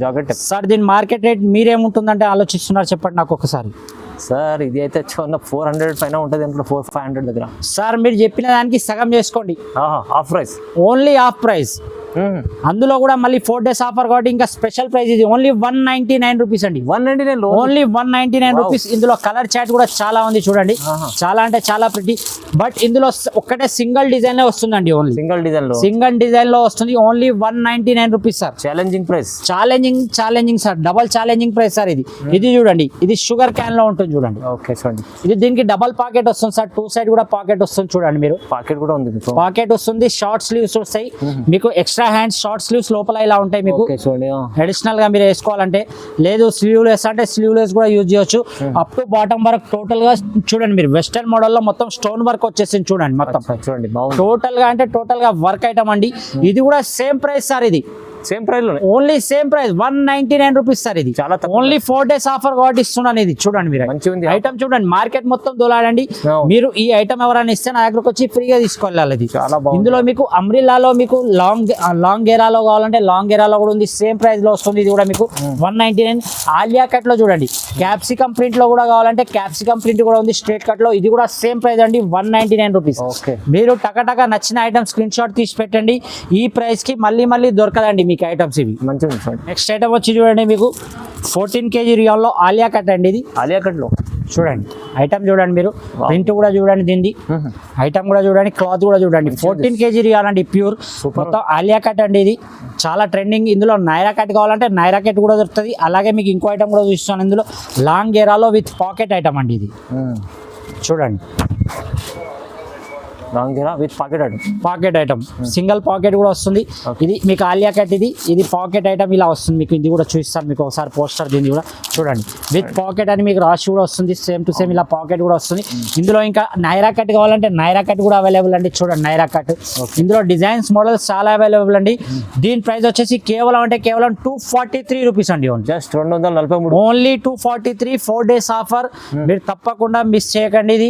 జాకెట్ సార్ దీని మార్కెట్ రేట్ మీరేముంటుందంటే ఆలోచిస్తున్నారు చెప్పండి నాకు ఒకసారి. సార్ ఇది అయితే 400 పైన ఉంటుంది. 400-500 దగ్గర. సార్ మీరు చెప్పిన దానికి సగం చేసుకోండి. Half price. Only half price. అందులో కూడా మళ్ళీ 4 డేస్ ఆఫర్ కాబట్టి ఇంకా స్పెషల్ ప్రైస్. ఇది ఓన్లీ 199 రూపీస్ అండి. 199 ఓన్లీ 199 రూపీస్. ఇందులో కలర్ చాట్ కూడా చాలా ఉంది చూడండి. చాలా అంటే చాలా ప్రిటీ. బట్ ఇందులో ఒక్కటే సింగిల్ డిజైన్ వస్తుందండి. ఓన్లీ సింగిల్ డిజైన్ లో వస్తుంది. Only 199 rupees sir. Challenging price. Challenging sir. Double challenging price sir. ఇది చూడండి. ఇది షుగర్ క్యాన్ లో ఉంటుంది చూడండి. ఓకే చూడండి. ఇది దీనికి డబల్ పాకెట్ వస్తుంది సార్. 2 సైడ్ కూడా పాకెట్ వస్తుంది చూడండి మీరు. పాకెట్ కూడా ఉంది. పాకెట్ వస్తుంది. షార్ట్ స్లీవ్స్ వస్తాయి మీకు. ఎక్స్ట్రా హ్యాండ్స్ షార్ట్ స్లీవ్స్ లోపల ఇలా ఉంటాయి మీకు. అడిషనల్ గా మీరు వేసుకోవాలంటే. లేదు స్లీవ్లెస్ అంటే స్లీవ్లెస్ కూడా యూజ్ చేయొచ్చు. అప్ టు బాటమ్ వరకు టోటల్ గా చూడండి మీరు. వెస్టర్న్ మోడల్ లో మొత్తం స్టోన్ వర్క్ వచ్చేసింది చూడండి. మొత్తం చూడండి టోటల్ గా అంటే టోటల్ గా వర్క్ ఐటమ్ అండి. ఇది కూడా సేమ్ ప్రైస్ సార్. ఇది సేమ్ ప్రైస్ లో only same price 199 rupees sir. ఇది చాలా ఓన్లీ 4 డేస్ ఆఫర్ కాబట్టి ఇస్తున్నాను. ఇది చూడండి మీరు. ఐటమ్ చూడండి. మార్కెట్ మొత్తం దొలాడండి. మీరు ఈ ఐటమ్ ఎవరైనా ఇస్తే నా దగ్గరకు వచ్చి ఫ్రీగా తీసుకోవాలి. ఇది ఇందులో మీకు అమ్రిల్లాలో మీకు లాంగ్ గేరాలో కావాలంటే లాంగ్ గేరాలో కూడా ఉంది. సేమ్ ప్రైస్ లో వస్తుంది. ఇది కూడా మీకు 199. ఆలియా కట్ లో చూడండి. క్యాప్సికమ్ ప్రింట్ లో కూడా కావాలంటే క్యాప్సికమ్ ప్రింట్ కూడా ఉంది స్ట్రేట్ కట్ లో. ఇది కూడా సేమ్ ప్రైస్ అండి 199 రూపీస్. మీరు టకటక నచ్చిన ఐటమ్ స్క్రీన్ షాట్ తీసి పెట్టండి. ఈ ప్రైస్ కి మళ్ళీ దొరకదండి మీకు ఐటమ్స్ ఇవి. మంచిగా. నెక్స్ట్ ఐటమ్ వచ్చి చూడండి మీకు 14 kg రియాల్ లో ఆలియా కట్ అండి. ఇది ఆలియా కట్ లో చూడండి. ఐటమ్ చూడండి మీరు. ప్రింట్ కూడా చూడండి దీన్ని. ఐటమ్ కూడా చూడండి. క్లాత్ కూడా చూడండి. 14 kg రియాల్ అండి ప్యూర్. మొత్తం ఆలియా కట్ అండి. ఇది చాలా ట్రెండింగ్. ఇందులో నైరా కట్ కావాలంటే నైరా కట్ కూడా దొరుకుతుంది. అలాగే మీకు ఇంకో ఐటమ్ కూడా చూస్తాను. ఇందులో లాంగ్ గేరాలో విత్ పాకెట్ ఐటమ్ అండి. ఇది చూడండి. లాంగ్ గేరా with pocket item. Pocket item single pocket కూడా వస్తుంది. ఇది మీకు ఆలియా కట్, ఇది పాకెట్ ఐటమ్ ఇలా వస్తుంది మీకు. ఇది కూడా చూపిస్తాను మీకు ఒకసారి పోస్టర్, దీన్ని కూడా చూడండి. విత్ పాకెట్ అని మీకు రాసి కూడా వస్తుంది, సేమ్ టు సేమ్ ఇలా పాకెట్ కూడా వస్తుంది. ఇందులో ఇంకా నైరా కట్ కావాలంటే నైరా కట్ కూడా అవైలబుల్ అండి. చూడండి నైరా కట్, ఇందులో డిజైన్స్ మోడల్స్ చాలా అవైలబుల్ అండి. దీని ప్రైస్ వచ్చేసి కేవలం 243 రూపీస్ అండి. Just 243 only 243 4 days offer. మీరు తప్పకుండా మిస్ చేయకండి. ఇది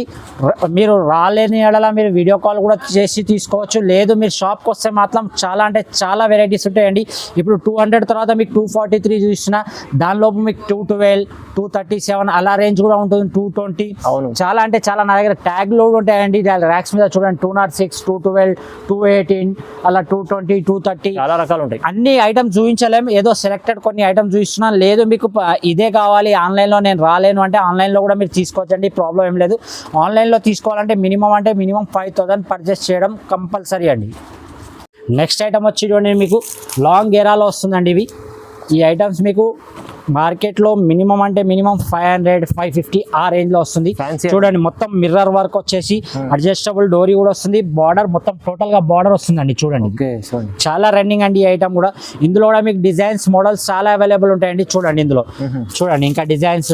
మీరు రాలేని ఎడల మీరు వీడియో కాల్ కూడా చేసి తీసుకోవచ్చు. లేదు మీరు షాప్కి వస్తే మాత్రం చాలా అంటే చాలా వెరైటీస్ ఉంటాయండి. ఇప్పుడు 200 తర్వాత మీకు 243 చూసిన, దానిలోపు మీకు 212, 237 అలా రేంజ్ కూడా ఉంటుంది. 220 అవును, చాలా అంటే చాలా. నా దగ్గర ట్యాగ్ లో ఉంటాయండి ర్యాక్స్ మీద చూడండి. 206, 212, 218 అలా 220, 230 చాలా రకాలు ఉంటాయి. అన్ని ఐటమ్స్ చూపించలేము, ఏదో సెలెక్టెడ్ కొన్ని ఐటమ్స్ చూపిస్తున్నాను. లేదు మీకు ఇదే కావాలి ఆన్లైన్లో నేను రాలేను అంటే ఆన్లైన్లో కూడా మీరు తీసుకోవచ్చండి, ప్రాబ్లం ఏం లేదు. ఆన్లైన్లో తీసుకోవాలంటే మినిమం 5,000 పర్చేస్ చేయడం కంపల్సరీ అండి. నెక్స్ట్ ఐటమ్ వచ్చి చూడండి మీకు లాంగ్ గేరాలో వస్తుందండి. ఈ ఐటమ్స్ మీకు మార్కెట్లో మినిమం 500, 550 ఆ రేంజ్లో వస్తుంది. చూడండి మొత్తం మిర్రర్ వర్క్ వచ్చేసి అడ్జస్టబుల్ డోరీ కూడా వస్తుంది. బార్డర్ మొత్తం టోటల్గా బార్డర్ వస్తుందండి. చూడండి చాలా రన్నింగ్ అండి ఈ ఐటమ్ కూడా. ఇందులో కూడా మీకు డిజైన్స్ మోడల్స్ చాలా అవైలబుల్ ఉంటాయండి. చూడండి ఇందులో చూడండి ఇంకా డిజైన్స్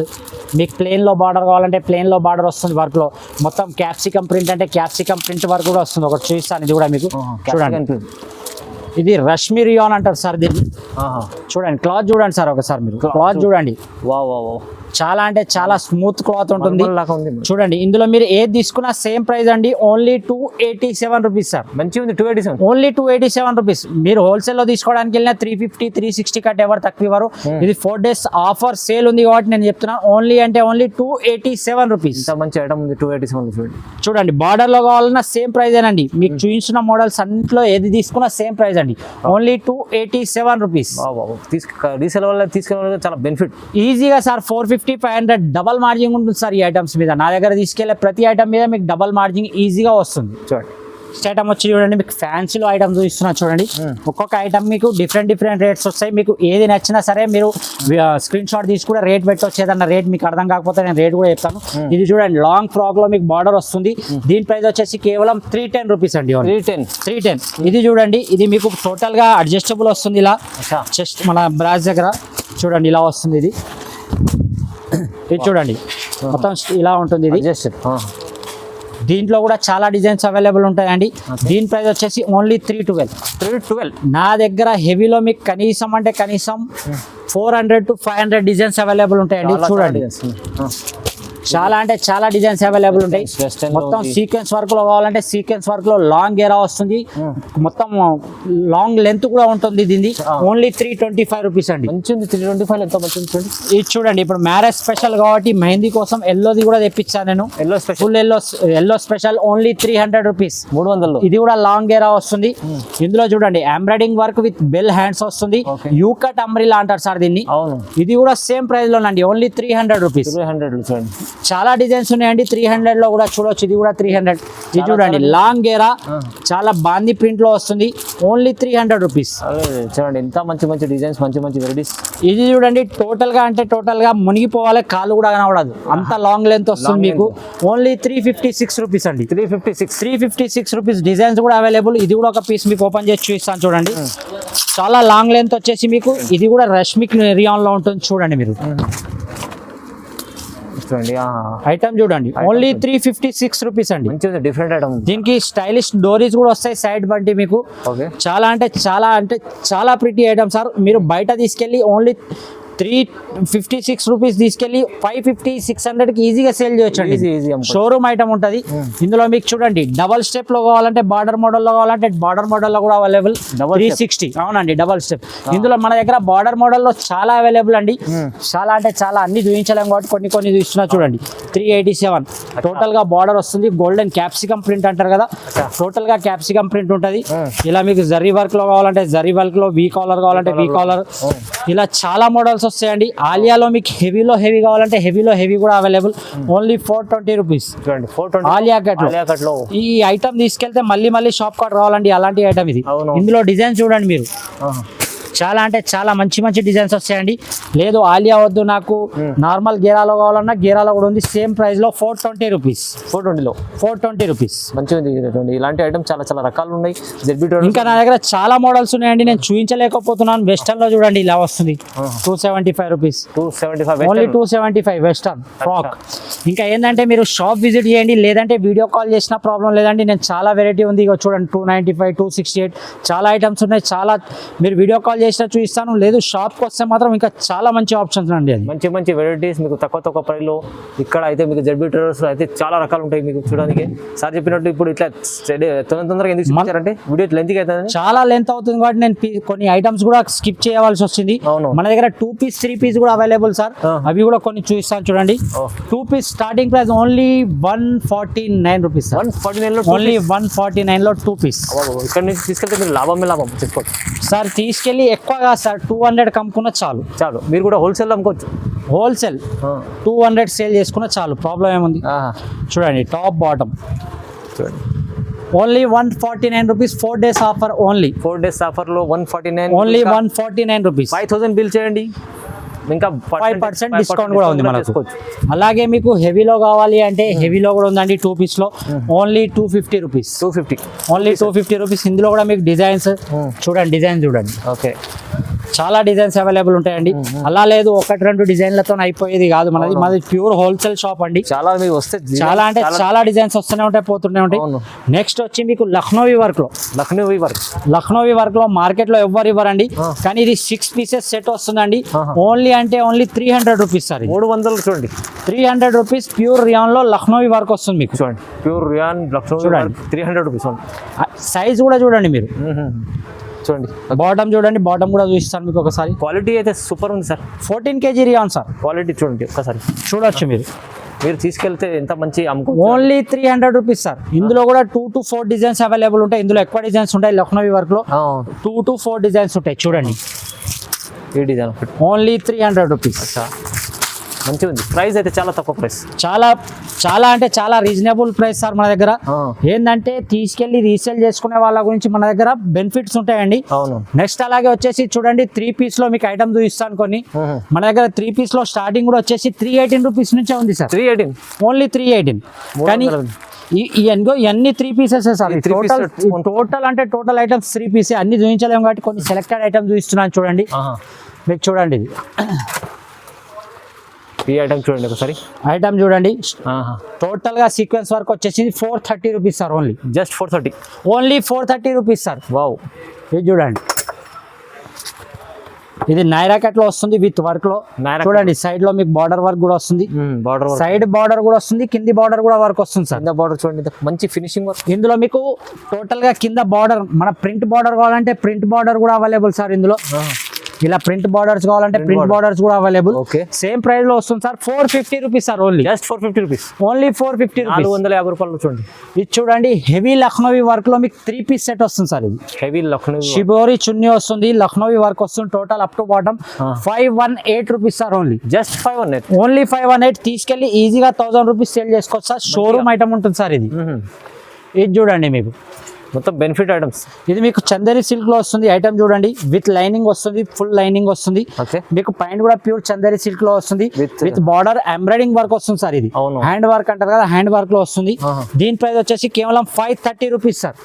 మీకు ప్లేన్లో బార్డర్ కావాలంటే ప్లేన్లో బార్డర్ వస్తుంది. వర్క్లో మొత్తం క్యాప్సికమ్ ప్రింట్ అంటే క్యాప్సికమ్ ప్రింట్ వర్క్ కూడా వస్తుంది. ఒకటి చూపిస్తాను, ఇది కూడా మీకు చూడండి. ఇది రష్మి రియాన్ అంటారు సార్ దీన్ని. చూడండి క్లాత్ చూడండి సార్, ఒకసారి మీరు క్లాత్ చూడండి. చాలా అంటే చాలా స్మూత్ క్లాత్ ఉంటుంది. చూడండి ఇందులో మీరు ఏది తీసుకున్నా సేమ్ ప్రైస్ అండి. Only 287 rupees sir. మంచిగా ఉంది 287. Only 287 rupees. మీరు హోల్సేల్లో తీసుకోవడానికి వెళ్ళినా 350, 360 కట్ ఎవరు తక్కువ ఇవ్వరు. ఇది 4 days ఆఫర్ సేల్ ఉంది కాబట్టి నేను చెప్తున్నాను. Only 287 rupees. మంచి ఐటమ్ ఉంది 287. చూడండి బార్డర్ లో కావాలన్నా సేమ్ ప్రైస్ ఏనండి. మీకు చూపించిన మోడల్స్ అన్నింటిలో ఏది తీసుకున్నా సేమ్ ప్రైస్ అండి. Only 287 rupees. రీసేల్ వల్ల తీసుకునే చాలా బెనిఫిట్. ఈజీగా సార్ 450, 500 డబల్ మార్జిన్ ఉంటుంది సార్ ఈ ఐటమ్స్ మీద. నా దగ్గర తీసుకెళ్లే ప్రతి ఐటమ్ మీద మీకు డబల్ మార్జిన్ ఈజీగా వస్తుంది. చూడండి నెక్స్ట్ ఐటమ్ వచ్చి చూడండి మీకు ఫ్యాన్సీలో ఐటమ్ చూపిస్తున్నా చూడండి. ఒక్కొక్క ఐటమ్ మీకు డిఫరెంట్ రేట్స్ వస్తాయి. మీకు ఏది నచ్చినా సరే మీరు స్క్రీన్ షాట్ తీసి కూడా రేట్ పెట్టవచ్చు. ఏదన్నా రేట్ మీకు అర్థం కాకపోతే నేను రేట్ కూడా చెప్తాను. ఇది చూడండి లాంగ్ ఫ్రాక్ లో మీకు బార్డర్ వస్తుంది. దీని ప్రైస్ వచ్చేసి కేవలం 310 రూపీస్ అండి. 310. ఇది చూడండి, ఇది మీకు టోటల్ గా అడ్జస్టబుల్ వస్తుంది. ఇలా చెస్ట్ మన బ్రాస్ దగ్గర చూడండి ఇలా వస్తుంది. ఇది చూడండి మొత్తం ఇలా ఉంటుంది. ఇది దీంట్లో కూడా చాలా డిజైన్స్ అవైలబుల్ ఉంటాయండి. దీని ప్రైస్ వచ్చేసి ఓన్లీ 312. నా దగ్గర హెవీలో మీకు కనీసం 400 to 500 డిజైన్స్ అవైలబుల్ ఉంటాయండి. చూడండి చాలా అంటే చాలా డిజైన్స్ అవైలబుల్ ఉంటాయి. మొత్తం సీక్వెన్స్ వర్క్ లో కావాలంటే సీక్వెన్స్ వర్క్ లో లాంగ్ గేరా వస్తుంది. మొత్తం లాంగ్ లెంత్ కూడా ఉంటుంది. దీన్ని ఓన్లీ 325 రూపీస్ అండి. 325 ఎంత మంచిది. ఇది చూడండి ఇప్పుడు మ్యారేజ్ స్పెషల్ కాబట్టి మెహందీ కోసం ఎల్లోది కూడా తెప్పించాను నేను. Full yellow special only 300 rupees. 300. ఇది కూడా లాంగ్ గేరా వస్తుంది. ఇందులో చూడండి embroidering work with bell hands వస్తుంది. యూ కట్ అంబ్రిల్లా అంటారు సార్ దీన్ని. ఇది కూడా సేమ్ ప్రైస్ లోనండి. Only 300 rupees. చాలా డిజైన్స్ ఉన్నాయండి 300 లో కూడా చూడొచ్చు. ఇది కూడా 300. ఇది చూడండి లాంగ్ గేరా చాలా బాందీ ప్రింట్ లో వస్తుంది. Only 300 rupees. చూడండి ఎంత మంచి డిజైన్స్, మంచి వెరైటీస్. ఇది చూడండి టోటల్ గా మునిగిపోవాలి, కాలు కూడా కనబడదు, అంత లాంగ్ లెంత్ వస్తుంది మీకు. ఓన్లీ 356 రూపీస్ అండి. 356 రూపీస్. డిజైన్స్ కూడా అవైలబుల్. ఇది కూడా ఒక పీస్ మీకు ఓపెన్ చేసి చూపిస్తాను చూడండి. చాలా లాంగ్ లెంత్ వచ్చేసి మీకు. ఇది కూడా రష్మిక్ రియాన్ లో ఉంటుంది. చూడండి మీరు ఐటమ్ చూడండి ఓన్లీ 356 రూపీస్ అండి. Different item. దీనికి స్టైలిష్ డోరీస్ కూడా వస్తాయి సైడ్ బంటి మీకు. చాలా అంటే చాలా ప్రిటీ ఐటమ్ సార్. మీరు బయట తీసుకెళ్ళి ఓన్లీ 356 రూపీస్ తీసుకెళ్ళి 550, 600కి ఈజీగా సేల్ చేయొచ్చండి. షోరూమ్ ఐటమ్ ఉంటుంది. ఇందులో మీకు చూడండి డబల్ స్టెప్ లో కావాలంటే బార్డర్ మోడల్ లో కావాలంటే బార్డర్ మోడల్ లో కూడా అవైలబుల్. 360. అవునండి డబల్ స్టెప్. ఇందులో మన దగ్గర బార్డర్ మోడల్ లో చాలా అవైలబుల్ అండి. చాలా అంటే చాలా అన్ని చూపించలేము కాబట్టి కొన్ని చూస్తున్నా చూడండి. 387 టోటల్ గా బార్డర్ వస్తుంది. గోల్డెన్ క్యాప్సికమ్ ప్రింట్ అంటారు కదా, టోటల్ గా క్యాప్సికమ్ ప్రింట్ ఉంటుంది. ఇలా మీకు జరీ వర్క్ లో కావాలంటే జరీ వర్క్ లో, వీ కాలర్ కావాలంటే వీ కాలర్, ఇలా చాలా మోడల్స్ వస్తాయండి. ఆలియాలో మీకు హెవీలో హెవీ కావాలంటే హెవీలో హెవీ కూడా available. Only 420 rupees. Alia cut లో ఈ ఐటమ్ తీసుకెళ్తే మళ్ళీ షాప్ కార్డ్ రావాలండి. అలాంటి ఐటమ్ ఇది. ఇందులో డిజైన్ చూడండి మీరు. చాలా అంటే చాలా మంచి మంచి డిజైన్స్ వస్తాయండి. లేదు ఆలియా వద్దు నాకు నార్మల్ గేరాలో కావాలన్నా గేరాలో కూడా ఉంది. సేమ్ ప్రైస్ లో 420 రూపీస్. 420 రూపీస్. మంచిగా ఉంది. ఇలాంటి ఐటమ్ చాలా చాలా రకాలు ఉన్నాయి ZB Traders. ఇంకా నా దగ్గర చాలా మోడల్స్ ఉన్నాయండి, నేను చూపించలేకపోతున్నాను. వెస్టర్న్ లో చూడండి ఇలా వస్తుంది 275 రూపీస్. 275 only 275 western frock. ఇంకా ఏంటంటే మీరు షాప్ విజిట్ చేయండి, లేదంటే వీడియో కాల్ చేసిన ప్రాబ్లం లేదండి. నేను చాలా వెరైటీ ఉంది, ఇక చూడండి 295, 268 చాలా ఐటమ్స్ ఉన్నాయి. చాలా మీరు వీడియో కాల్ చేసినా చూపిస్తాను, లేదు షాప్కి వస్తే మాత్రం ఇంకా చాలా మంచి ఆప్షన్స్ అండి. అది మంచి మంచి వెరైటీస్ మీకు తక్కువ ప్రైస్లో ఇక్కడ అయితే మీకు ZB Traders అయితే చాలా రకాలు ఉంటాయి మీకు చూడడానికి. సార్ చెప్పినట్టు ఇప్పుడు ఇట్లా తొందరగా ఎందుకు చూపించారంటే వీడియో లెంత్ అవుతుంది, చాలా లెంత్ అవుతుంది కాబట్టి నేను కొన్ని ఐటమ్స్ కూడా స్కిప్ చేయవలసి వస్తుంది. మన దగ్గర 2 పీస్ 3 పీస్ కూడా అవైలబుల్ సార్, అవి కూడా కొన్ని చూపిస్తాను చూడండి. 2 piece starting price only 149 rupees. 149 only 149 లో 2 పీస్. ఇక్కడ నుంచి తీసుకెళ్తే మీరు లాభం చెప్పుకోవచ్చు సార్. తీసుకెళ్ళి ఎక్కువగా సార్ 200 కమ్ముకున్న చాలు. మీరు కూడా హోల్సేల్ అమ్ముకోవచ్చు. హోల్సేల్ 200 సేల్ చేసుకున్న చాలు, ప్రాబ్లం ఏముంది. చూడండి టాప్ బాటమ్ చూడండి only 149 rupees. 4 days offer only. 4 days ఆఫర్లో 149 ఓన్లీ 149 రూపీస్. 5000 బిల్ చేయండి, ఇంకా 5% డిస్కౌంట్ కూడా ఉంది మనకు. అలాగే మీకు హెవీలో కావాలి అంటే హెవీలో కూడా ఉందండి 2 పీస్ లో. Only 250 rupees. 250 only 250 rupees. ఇందులో కూడా మీకు డిజైన్స్ చూడండి, డిజైన్ చూడండి. ఓకే, చాలా డిజైన్స్ అవైలబుల్ ఉంటాయండి. అలా లేదు 1-2 డిజైన్లతో అయిపోయేది కాదు మనది. మాది ప్యూర్ హోల్సేల్ షాప్ అండి. చాలా మీకు వస్తే చాలా అంటే చాలా డిజైన్స్ వస్తూనే ఉంటాయి, పోతూనే ఉంటాయి. నెక్స్ట్ వచ్చి మీకు లక్నోవి వర్క్ లో. లక్నోవి వర్క్ లో మార్కెట్ లో ఎవ్వరు ఇవ్వరండి, కానీ ఇది 6 పీసెస్ సెట్ వస్తుందండి. ఓన్లీ అంటే ఓన్లీ 300 రూపీస్ సార్. 300 చూడండి, 300 రూపీస్. ప్యూర్ రియాన్ లో లక్నోవి వర్క్ వస్తుంది మీకు. చూడండి pure rayon Lucknowi work 300 rupees. Size కూడా చూడండి మీరు, చూడండి బాటమ్ చూడండి, బాటమ్ కూడా చూపిస్తాను మీకు ఒకసారి. క్వాలిటీ అయితే సూపర్ ఉంది sir. 14 kg rayon sir. Quality చూడండి ఒకసారి, చూడొచ్చు మీరు. మీరు తీసుకెళ్తే ఎంత మంచి అమ్ముకో. Only 300 rupees sir. ఇందులో కూడా 2 to 4 డిజైన్స్ అవైలబుల్ ఉంటాయి. ఇందులో ఎక్కువ డిజైన్స్ ఉంటాయి లక్నోవి వర్క్ లో. 2 to 4 డిజైన్స్ ఉంటాయి చూడండి. ఈ డిజైన్ ఓన్లీ 300 రూపీస్. మంచిగా ఉంది. ప్రైస్ అయితే చాలా తక్కువ ప్రైస్, చాలా అంటే చాలా రీజనబుల్ ప్రైస్ సార్ మన దగ్గర. ఏంటంటే తీసుకెళ్లి రీసేల్ చేసుకునే వాళ్ళ గురించి మన దగ్గర బెనిఫిట్స్ ఉంటాయండి. అవును. నెక్స్ట్ అలాగే వచ్చేసి చూడండి 3 పీస్ లో మీకు ఐటమ్ చూపిస్తాను కొన్ని. మన దగ్గర 3 పీస్ లో స్టార్టింగ్ కూడా వచ్చేసి 318 రూపీస్ నుంచే ఉంది సార్. 318 ఓన్లీ 318. కానీ ఇవన్నీ 3 పీసెస్ సార్. టోటల్ అంటే టోటల్ ఐటమ్స్ 3 పీసే. అన్ని చూపించలేము కాబట్టి కొన్ని సెలెక్టెడ్ ఐటమ్ చూపిస్తున్నాను చూడండి. మీకు చూడండి ఇది ఈ ఐటమ్ చూడండి ఒకసారి. ఐటమ్ చూడండి, టోటల్ గా సీక్వెన్స్ వర్క్ వచ్చేసి 430 rupees sir. Only just 430. Only 430 rupees sir. Wow, ఇది చూడండి. ఇది నైరా కట్ లో వస్తుంది విత్ వర్క్ లో. చూడండి సైడ్ లో మీకు బార్డర్ వర్క్ కూడా వస్తుంది. సైడ్ బార్డర్ కూడా వస్తుంది, కింది బార్డర్ కూడా వర్క్ వస్తుంది సార్. కింద బార్డర్ చూడండి, మంచి ఫినిషింగ్ వర్క్. ఇందులో మీకు టోటల్ గా కింద బార్డర్, మన ప్రింట్ బార్డర్ కావాలంటే ప్రింట్ బార్డర్ కూడా అవైలబుల్ సార్. ఇందులో ఇలా ప్రింట్ బార్డర్స్ కావాలంటే ప్రింట్ బార్డర్స్ కూడా అవైలబుల్. సేమ్ ప్రైస్ లో వస్తుంది sir. 450 rupees sir. Only just 450 rupees. Only 450 rupees. 450 రూపాయలు చూడండి. ఇది చూడండి హెవీ లక్నోవి వర్క్ లో మీకు 3 పీస్ సెట్ వస్తుంది సార్. ఇది హెవీ లక్నోవి షిబోరి చున్నీ వస్తుంది, లక్నోవి వర్క్ వస్తుంది. Total up to bottom 518 rupees sir. Only just 518. Only 518. తీసుకెళ్లి ఈజీగా 1000 రూపీస్ సేల్ చేసుకోవచ్చు సార్. షోరూమ్ ఐటమ్ ఉంటుంది సార్ ఇది. ఇది చూడండి మీకు మొత్తం బెనిఫిట్ ఐటమ్స్. ఇది మీకు చందేరి సిల్క్ లో వస్తుంది. ఐటమ్ చూడండి విత్ లైనింగ్ వస్తుంది, ఫుల్ లైనింగ్ వస్తుంది. మీకు పైన కూడా ప్యూర్ చందేరి సిల్క్ లో వస్తుంది విత్ బార్డర్ ఎంబ్రాయిడింగ్ వర్క్ వస్తుంది సార్. ఇది హ్యాండ్ వర్క్ అంటారు కదా, హ్యాండ్ వర్క్ లో వస్తుంది. దీని ప్రైస్ వచ్చేసి కేవలం 530 rupees sir.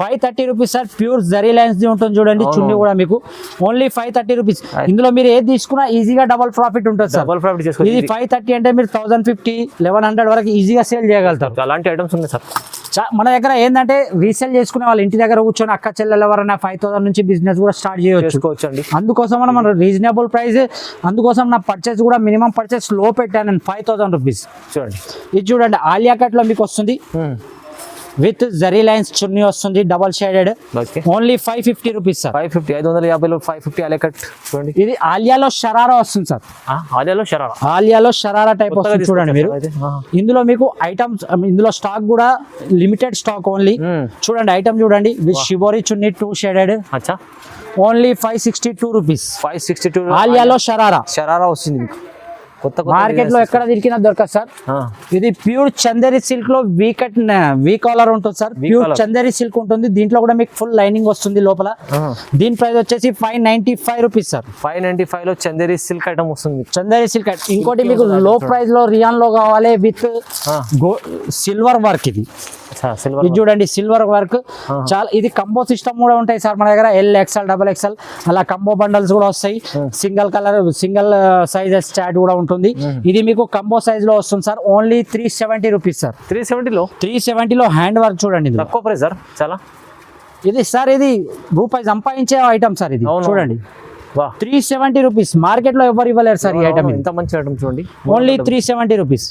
530 rupees sir. Pure zari lines the ఉంటుంది చూడండి. చున్నీ కూడా మీకు ఓన్లీ 530 రూపీస్. ఇందులో మీరు ఏది తీసుకున్నా ఈజీగా డబల్ ప్రాఫిట్ ఉంటుంది సార్. ఇది 530 అంటే మీరు 1050, 1100 వరకు ఈజీగా సేల్ చేయగలుగుతారు. అలాంటి ఐటమ్స్ ఉన్నాయి సార్ మన దగ్గర. ఏంటంటే రీసేల్ చేసుకునే వాళ్ళు ఇంటి దగ్గర కూర్చొని అక్క చెల్లెలు ఎవరైనా 5000 నుంచి బిజినెస్ కూడా స్టార్ట్ చేయవచ్చు అండి. అందుకోసం మనం రీజనబుల్ ప్రైస్, అందుకోసం నా పర్చేస్ కూడా మినిమం పర్చేస్ లో పెట్టాను నేను 5000 రూపీస్. చూడండి ఇది చూడండి ఆలియా కట్ లో మీకు వస్తుంది విత్ జరీ లైన్స్ చున్నీ వస్తుంది, double shaded. Only 550 rupees sir. 550 550 Alia cut చూడండి. ఇది ఆలియాలో షరారా వస్తుంది సార్. ఆలియాలో షరారా టైప్ వస్తుంది చూడండి మీరు. ఇందులో మీకు ఐటమ్స్, ఇందులో స్టాక్ కూడా లిమిటెడ్ స్టాక్ ఓన్లీ. చూడండి ఐటమ్ చూడండి with shibori chunni 2 shaded. Only 562 rupees. 562 ఆలియాలో షరారా వస్తుంది మీకు. మార్కెట్ లో ఎక్కడ దొరికినా దొరకదు సార్. ఇది ప్యూర్ చందేరి సిల్క్ లో వీ కాలర్ ఉంటుంది సార్. ప్యూర్ చందేరి సిల్క్ ఉంటుంది. దీంట్లో కూడా మీకు ఫుల్ లైనింగ్ వస్తుంది లోపల. దీని ప్రైస్ వచ్చేసి 595 రూపీస్ సార్. 595 లో చందేరి సిల్క్ ఐటమ్ వస్తుంది. చందేరి సిల్క్. ఇంకోటి మీకు లో ప్రైస్ లో రియాన్ లో కావాలి విత్ సిల్వర్ వర్క్. ఇది సిల్వర్ ఇది చూడండి సిల్వర్ వర్క్. చాలా ఇది కంబో సిస్టమ్ కూడా ఉంటాయి సార్ మన దగ్గర. XL XXL అలా కంబో బండల్స్ కూడా వస్తాయి. Single colour single sizes chart కూడా ఉంటుంది. ఇది మీకు కంబో సైజ్ లో వస్తుంది సార్. Only 370 rupees sir. 370 లో హ్యాండ్ వర్క్ చూడండి. తక్కువ ప్రైస్ సార్ చాలా. ఇది సార్ ఇది రూపాయి సంపాదించే ఐటమ్ సార్. ఇది చూడండి 370 రూపీస్. మార్కెట్ లో ఎవరు ఇవ్వలేరు సార్ ఈ ఐటమ్. ఎంత మంచి ఐటమ్ చూడండి. Only 370 rupees.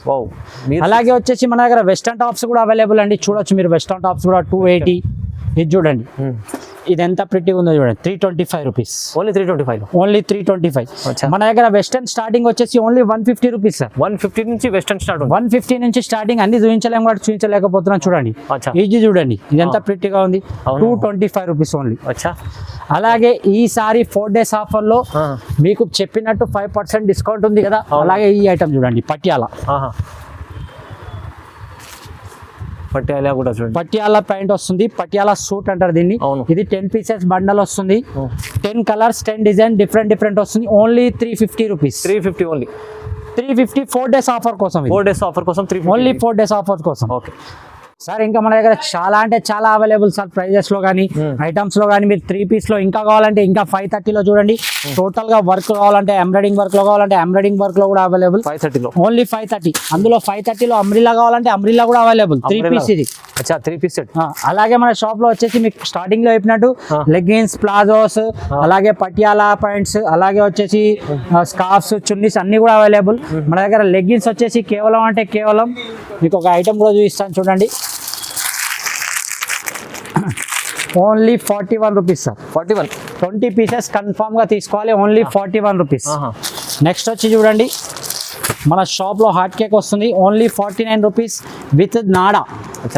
అలాగే వచ్చేసి మన దగ్గర వెస్టర్న్ టాప్స్ కూడా అవైలబుల్ అండి. చూడొచ్చు మీరు వెస్టర్న్ టాప్స్ కూడా 280. ఇది చూడండి ఇది ఎంత ప్రిటీ ఉందో చూడండి. 325 రూపీస్. ఓన్లీ 325. ఓన్లీ 325. మన దగ్గర వెస్టర్న్ స్టార్టింగ్ వచ్చేసి ఓన్లీ 150 రూపీస్ సార్. 150 నుంచి వెస్టర్న్ స్టార్ట్. 150 నుంచి స్టార్టింగ్. అన్ని చూపించలేము కూడా చూపించలేకపోతున్నాం చూడండి. ఇది చూడండి ఇది ఎంత ప్రిటీగా ఉంది. 225 రూపీస్ ఓన్లీ. అలాగే ఈసారి 4 days ఆఫర్ లో మీకు చెప్పినట్టు 5% డిస్కౌంట్ ఉంది కదా. అలాగే ఈ ఐటమ్ చూడండి పటియాలా. పటియాలా కూడా చూడండి. పటియాలా ప్యాంట్ వస్తుంది. పటియాలా సూట్ అంటారు దీన్ని. ఇది 10 pieces బండల్ వస్తుంది. 10 కలర్స్ 10 డిజైన్ డిఫరెంట్ వస్తుంది. Only 350 rupees. 350 only. 350 4 days offer కోసం. 4 days ఆఫర్ కోసం 350. ఓన్లీ 4 days ఆఫర్ కోసం. ఓకే సార్ ఇంకా మన దగ్గర చాలా అంటే చాలా అవైలబుల్ సార్. ప్రైజెస్ లో కానీ ఐటమ్స్ లో కానీ మీరు 3 piece లో ఇంకా కావాలంటే ఇంకా 530 లో చూడంది. టోటల్ గా వర్క్ కావాలంటే ఎంబ్రాయిడింగ్ వర్క్ లో కావాలంటే ఎంబ్రాయిడింగ్ వర్క్ లో కూడా అవైలబుల్. 530 లో ఓన్లీ 530. అందులో 530 లో అంబ్రిల్లా కావాలంటే అంబ్రిల్లా కూడా అవైలబుల్. 3 piece ఇది. 3 piece సెట్. అలాగే మన షాప్ లో వచ్చేసి మీకు స్టార్టింగ్ లో చెప్పినట్టు లెగ్గిన్స్ ప్లాజోస్ అలాగే పటియాలా ప్యాంట్స్ అలాగే వచ్చేసి స్కార్ఫ్స్ చున్నీస్ అన్ని కూడా అవైలబుల్. మన దగ్గర లెగ్గిన్స్ వచ్చేసి కేవలం మీకు ఒక ఐటమ్ కూడా చూపిస్తాను చూడండి. Only 41 rupees sir. 41. 20 pieces confirm గా తీసుకోవాలి. Only 41 rupees. నెక్స్ట్ వచ్చి చూడండి మన షాప్ లో హాట్ కేక్ వస్తుంది. ఓన్లీ 49 రూపీస్ విత్ నాడా.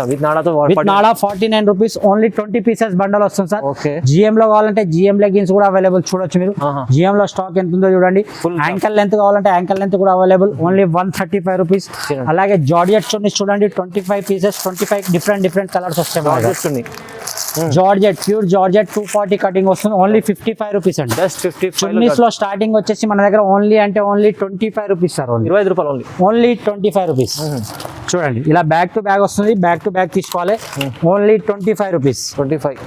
విత్ నాడా 49 రూపీస్. ఓన్లీ 20 pieces బండల్ వస్తుంది సార్. ఓకే. GM లో కావాలంటే GM లెగ్గిన్స్ కూడా అవైలబుల్. చూడొచ్చు మీరు GM లో స్టాక్ ఎంత ఉందో చూడండి. యాంకల్ లెంత్ కావాలంటే యాంకల్ లెంత్ కూడా అవైలబుల్. Only 135 rupees. అలాగే జార్జెట్ చున్నీస్ చూడండి 25 pieces 25 డిఫరెంట్ కలర్స్ వస్తాయి. జార్జెట్ ప్యూర్ జార్జెట్ 240 కటింగ్ వస్తుంది. ఓన్లీ 55 రూపీస్ అండి. జస్ట్ 55. చున్నీస్ లో స్టార్టింగ్ వచ్చేసి మన దగ్గర ఓన్లీ 25 రూపీస్ సార్. 25 రూపాయలు ఓన్లీ. Only 25 rupees. చూడండి ఇలా బ్యాక్ టు బ్యాగ్ వస్తుంది. బ్యాక్ టు బ్యాగ్ తీసుకోవాలి. Only 25 rupees. 25.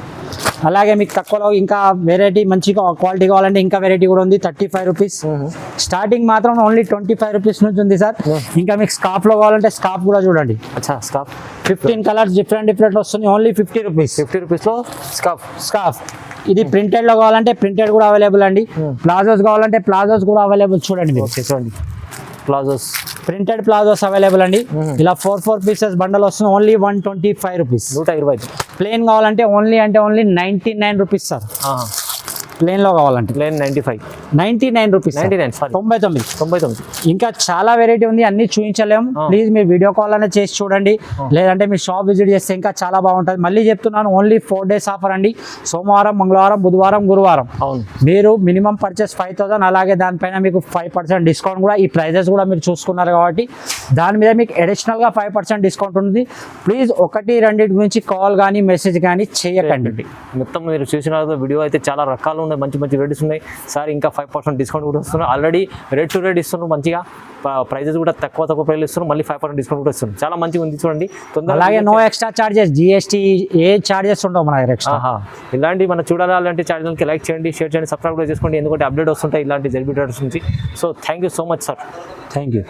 అలాగే మీకు తక్కువలో ఇంకా వెరైటీ మంచిగా క్వాలిటీ కావాలంటే ఇంకా వెరైటీ కూడా ఉంది. 35 రూపీస్. స్టార్టింగ్ మాత్రం ఓన్లీ 25 రూపీస్ నుంచి ఉంది సార్. ఇంకా మీకు స్కార్ఫ్ లో కావాలంటే స్కార్ఫ్ కూడా చూడండి. స్కార్ఫ్ 15 కలర్స్ డిఫరెంట్ వస్తుంది. Only 50 rupees. 50 రూపీస్ లో స్కార్ఫ్. ఇది ప్రింటెడ్ లో కావాలంటే ప్రింటెడ్ కూడా అవైలబుల్ అండి. ప్లాజోస్ కావాలంటే ప్లాజోస్ కూడా అవైలబుల్. చూడండి మీరు చూడండి ప్లాజోస్ ప్రింటెడ్ ప్లాజోస్ అవైలబుల్ అండి. ఇలా 4 pieces బండల్ వస్తుంది. Only 125 rupees. 125. ప్లేన్ కావాలంటే ఓన్లీ 99 రూపీస్ సార్. ప్లేన్ లో కావాలంటే ప్లేన్ 99 రూపీస్. 99. ఇంకా చాలా వెరైటీ ఉంది. అన్ని చూపించలేము. ప్లీజ్ మీరు వీడియో కాల్ అనేది చేసి చూడండి. లేదంటే మీ షాప్ విజిట్ చేస్తే ఇంకా చాలా బాగుంటుంది. మళ్ళీ చెప్తున్నాను ఓన్లీ 4 days ఆఫర్ అండి. సోమవారం మంగళవారం బుధవారం గురువారం. మీరు మినిమం పర్చేస్ 5000. అలాగే దానిపైన మీకు 5% డిస్కౌంట్ కూడా. ఈ ప్రైజెస్ కూడా మీరు చూసుకున్నారు కాబట్టి దాని మీద మీకు అడిషనల్ గా 5% డిస్కౌంట్ ఉంది. ప్లీజ్ 1-2 గురించి కాల్ కానీ మెసేజ్ కానీ చేయకండి. మొత్తం మీరు చూసిన వీడియో అయితే చాలా రకాలు ఉన్నాయి. మంచి వెరైటీస్ ఉన్నాయి సార్. ఇంకా 5% డిస్కౌంట్ కూడా వస్తున్నారు. ఆల్రెడీ రేట్ టు రేట్ ఇస్తున్నారు. మంచిగా ప్రైజెస్ కూడా తక్కువ ప్రైస్ ఇస్తున్నారు. మళ్ళీ 5% డిస్కౌంట్ కూడా ఇస్తున్నారు. చాలా మంచిగా ఉంది చూడండి. అలాగే నో ఎక్స్ట్రా చార్జెస్ GST ఏ చార్జెస్ ఉండవు మన దగ్గర ఎక్స్ట్రా. ఇలాంటి మనం చూడాలి అలాంటి ఛానల్కి లైక్ చేయండి, షేర్ చేయండి, సబ్స్క్రైబ్ కూడా చేసుకోండి. ఎందుకంటే అప్డేట్ వస్తుంటాయి ఇలాంటి ZB ట్రేడర్స్ నుంచి. So thank you so much sir. Thank you.